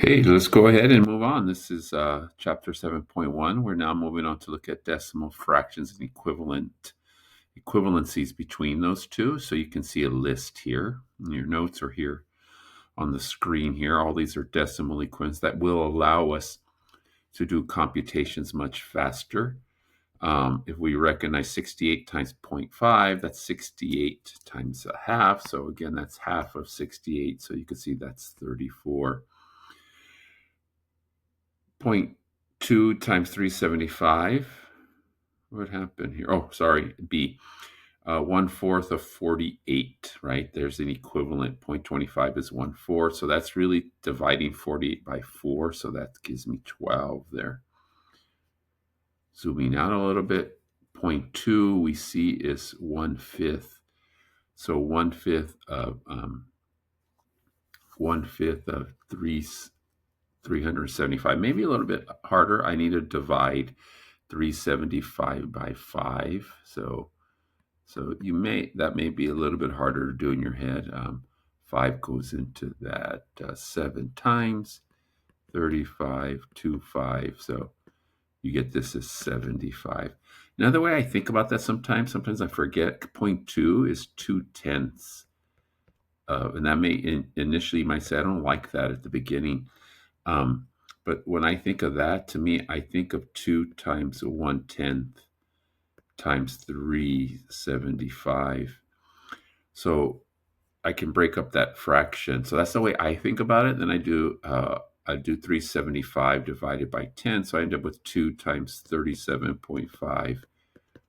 Okay, let's go ahead and move on. This is chapter 7.1. We're now moving on to look at decimal fractions and equivalencies between those two. So you can see a list here. And your notes are here on the screen here. All these are decimal equivalents that will allow us to do computations much faster. If we recognize 68 times 0.5, that's 68 times a half. So again, that's half of 68. So you can see that's 34. 0.2 times 375. What happened here? Oh, sorry, B. 1/4 of 48, right? There's an equivalent. 0.25 is 1/4. So that's really dividing 48 by 4. So that gives me 12 there. Zooming out a little bit. 0.2 we see is 1/5. So 1/5 of 375. Maybe a little bit harder. I need to divide 375 by 5. So that may be a little bit harder to do in your head. 5 goes into that 7 times 35, 5. So you get this as 75. Another way I think about that sometimes I forget 0.2 is 2/10. And that may initially you might say, I don't like that at the beginning. But when I think of that, to me, I think of 2 times 1/10 times 375. So I can break up that fraction. So that's the way I think about it. Then I do 375 divided by 10. So I end up with 2 times 37.5,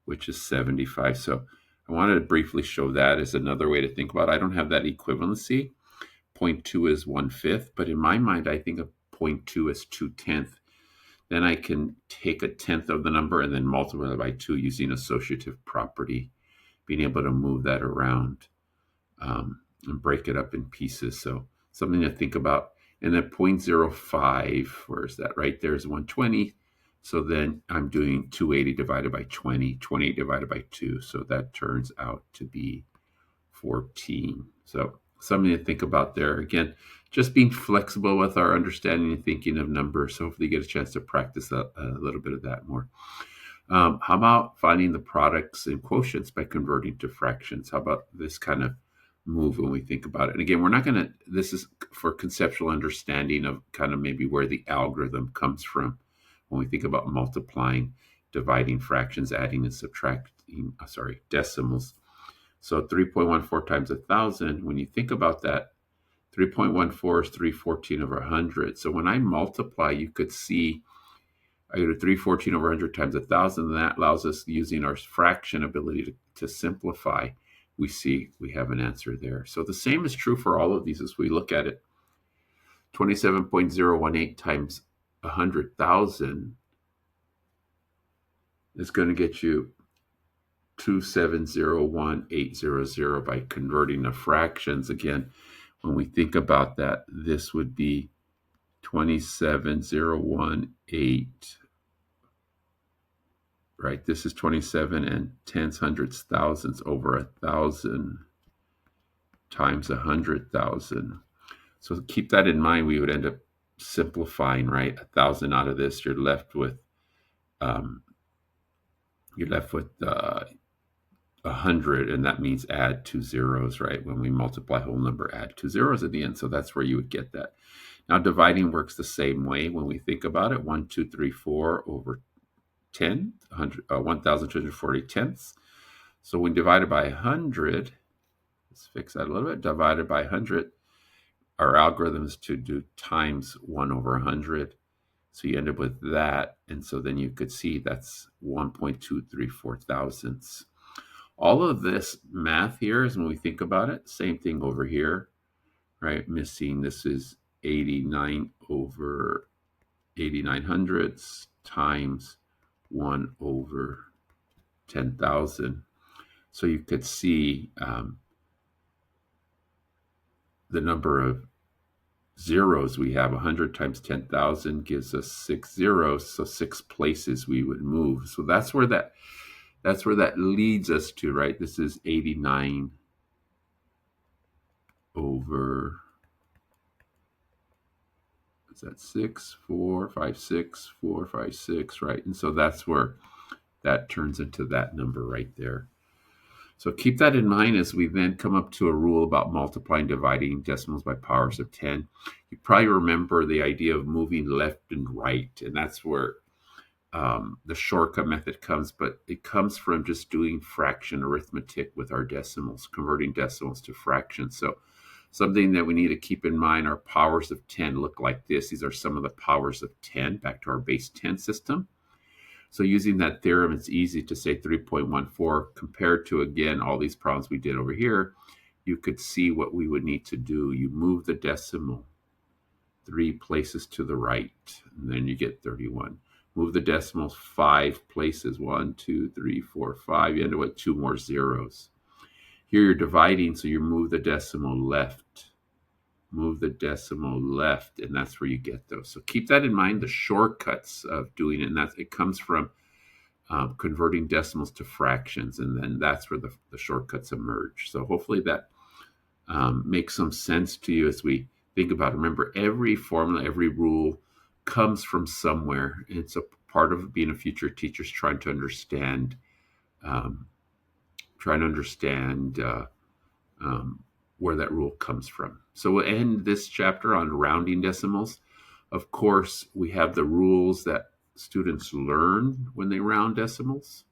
which is 75. So I wanted to briefly show that as another way to think about it. I don't have that equivalency. 0.2 is 1/5, but in my mind, I think of 0.2 as 2/10. Then I can take a tenth of the number and then multiply it by 2 using associative property, being able to move that around and break it up in pieces. So something to think about. And then 0.05, where is that? Right there is 120. So then I'm doing 280 divided by 20, 28 divided by 2. So that turns out to be 14. So something to think about there. Again, just being flexible with our understanding and thinking of numbers. So hopefully you get a chance to practice a little bit of that more. How about finding the products and quotients by converting to fractions? How about this kind of move when we think about it? And again, we're not going to, this is for conceptual understanding of kind of maybe where the algorithm comes from when we think about multiplying, dividing fractions, adding and subtracting, decimals. So 3.14 times 1,000, when you think about that, 3.14 is 314 over 100. So when I multiply, you could see I go to 314 over 100 times 1,000, and that allows us, using our fraction ability to simplify, we see we have an answer there. So the same is true for all of these as we look at it. 27.018 times 100,000 is going to get you 2701800 by converting the fractions. Again, when we think about that, this would be 27018, right? This is 27 and tens, hundreds, thousands over 1,000 times 100,000. So keep that in mind. We would end up simplifying, right? 1,000 out of this, you're left with 100, and that means add 2 zeros, right? When we multiply whole number, add 2 zeros at the end. So that's where you would get that. Now dividing works the same way when we think about it. 1, 2, 3, 4 over 10, 1,240 tenths. So when divided by 100, let's fix that a little bit. Divided by 100, our algorithm is to do times 1 over 100. So you end up with that. And so then you could see that's 1.234 thousandths. All of this math here is when we think about it, same thing over here, right? Missing, this is 89 over 89 hundredths times 1 over 10,000. So you could see the number of zeros we have. 100 times 10,000 gives us 6 zeros, so 6 places we would move. So that's where that leads us to, right? This is 89 over is that 6, 4, 5, 6, 4, 5, 6, right? And so that's where that turns into that number right there. So keep that in mind as we then come up to a rule about multiplying, dividing decimals by powers of 10. You probably remember the idea of moving left and right, and that's where the shortcut method comes, but it comes from just doing fraction arithmetic with our decimals, converting decimals to fractions. So something that we need to keep in mind, our powers of 10 look like this. These are some of the powers of 10 back to our base 10 system. So using that theorem, it's easy to say 3.14 compared to, again, all these problems we did over here. You could see what we would need to do. You move the decimal 3 places to the right, and then you get 31. Move the decimals 5 places, 1, 2, 3, 4, 5. You end up with 2 more zeros. Here you're dividing, so you move the decimal left. Move the decimal left, and that's where you get those. So keep that in mind, the shortcuts of doing it, and it comes from converting decimals to fractions, and then that's where the shortcuts emerge. So hopefully that makes some sense to you as we think about it. Remember, every formula, every rule comes from somewhere. It's a part of being a future teacher is trying to understand, um, where that rule comes from. So we'll end this chapter on rounding decimals. Of course, we have the rules that students learn when they round decimals.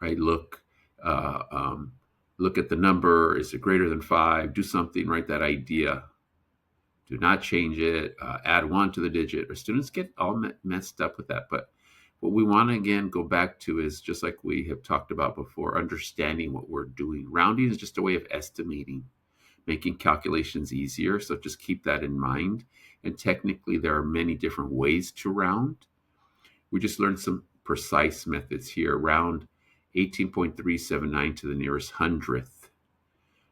Right? Look at the number. Is it greater than 5? Do something. Right? That idea. Do not change it. Add 1 to the digit. Or students get all messed up with that. But what we want to again go back to is just like we have talked about before, understanding what we're doing. Rounding is just a way of estimating, making calculations easier. So just keep that in mind. And technically, there are many different ways to round. We just learned some precise methods here. Round 18.379 to the nearest hundredth.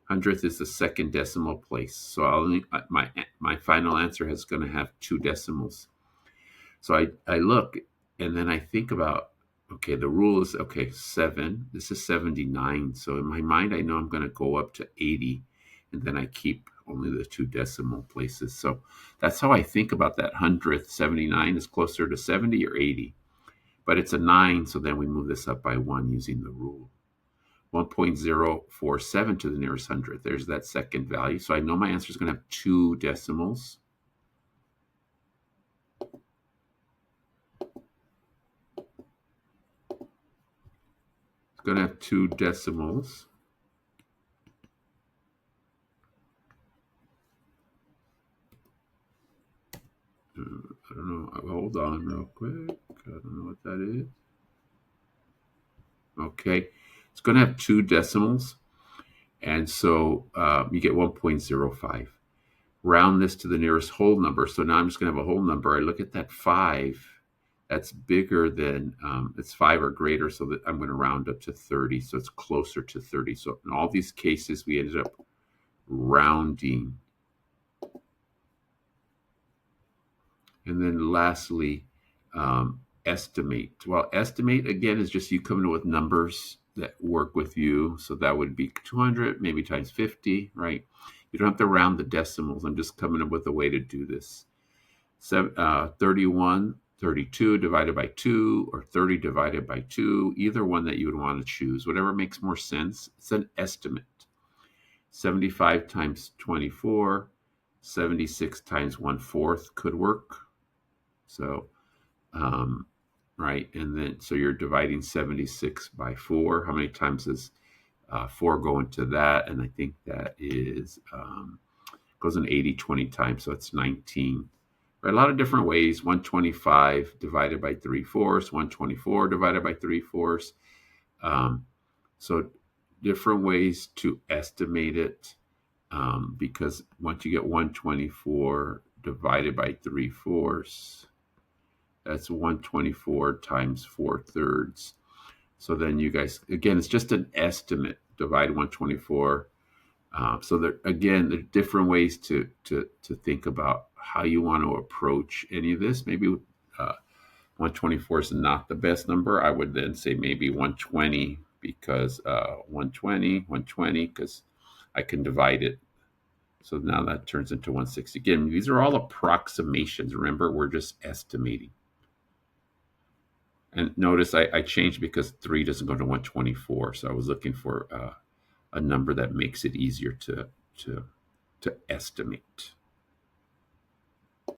Hundredth is the second decimal place. So my final answer is going to have 2 decimals. So I look and then I think about, okay, the rule is, okay, 7. This is 79. So in my mind, I know I'm going to go up to 80. And then I keep only the 2 decimal places. So that's how I think about that hundredth. 79 is closer to 70 or 80. But it's a 9, so then we move this up by 1 using the rule. 1.047 to the nearest hundredth. There's that second value. So I know my answer is going to have 2 decimals. It's going to have 2 decimals. I don't know. Hold on real quick. I don't know what that is. Okay. It's going to have 2 decimals. And so you get 1.05. Round this to the nearest whole number. So now I'm just going to have a whole number. I look at that 5. That's bigger than, it's 5 or greater. So that I'm going to round up to 30. So it's closer to 30. So in all these cases, we ended up rounding. And then lastly, estimate. Well, estimate, again, is just you coming up with numbers that work with you. So that would be 200, maybe times 50, right? You don't have to round the decimals. I'm just coming up with a way to do this. 31, 32 divided by 2, or 30 divided by 2, either one that you would want to choose. Whatever makes more sense. It's an estimate. 75 times 24, 76 times 1/4 could work. So, right, and then so you're dividing 76 by 4. How many times does 4 go into that? And I think that is goes in 80 20 times, so it's 19. Right, a lot of different ways. 125 divided by 3/4, 124 divided by 3/4. So different ways to estimate it, because once you get 124 divided by 3/4, that's 124 times 4/3. So then you guys, again, it's just an estimate. Divide 124. So there, again, there are different ways to think about how you want to approach any of this. Maybe 124 is not the best number. I would then say maybe 120 because 120, because I can divide it. So now that turns into 160. Again, these are all approximations. Remember, we're just estimating. And notice I changed because 3 doesn't go to 124. So I was looking for a number that makes it easier to estimate.